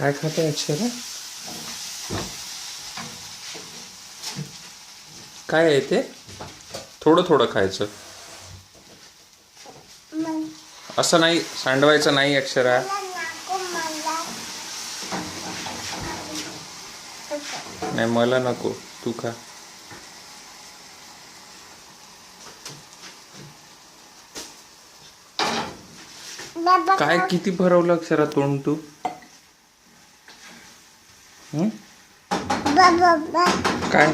काय खाते अक्षरा? काय आहे ते? थोडं थोडं खायचं. असं नाही सांडवायचं नाही अक्षरा. नाही मला नको, तू खा. काय किती भरवलं अक्षरा तोंड तू? काय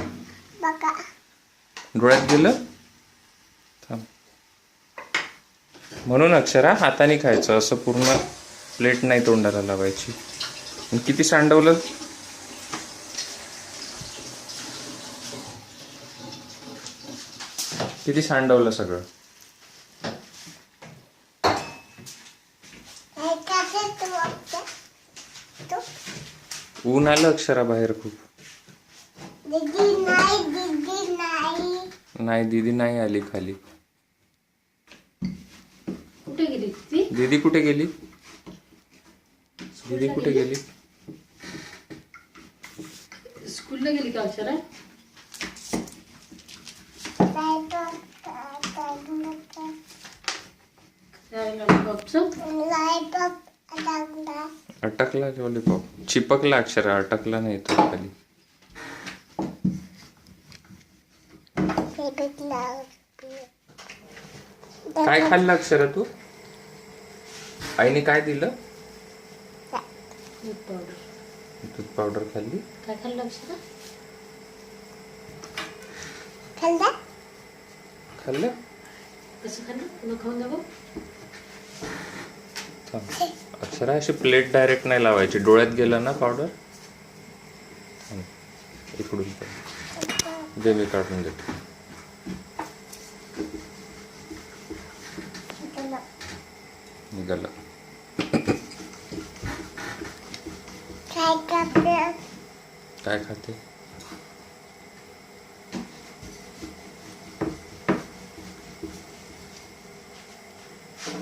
डोळ्यात गेलं? थांब. म्हणून अक्षरा हाताने खायचं, असं पूर्ण प्लेट नाही तोंडाला लावायची. किती सांडवलं? किती सांडवलं सगळं? ऊन आलं अक्षरा बाहेर खूप. नाही दीदी नाही आली खाली. कुठे गेली ती? दीदी कुठे गेली? दीदी कुठे गेली? स्कूलला गेली का अक्षरा? अटकला लॉलीपॉप. चिपकला अक्षरा, अटकला नाही तो खाली. काय खाल्लं अक्षरा तू? आईने काय दिलं? दूध पावडर खाल्ली. काय खाल्लं अक्षरा? खाल्लं? कसं खाल्लं? तुला खाऊन दाखव. अक्षरा अशी प्लेट डायरेक्ट नाही लावायची. डोळ्यात गेला ना पावडर. इकडून दे, मी काढून देतो. निघालं. काय खाते?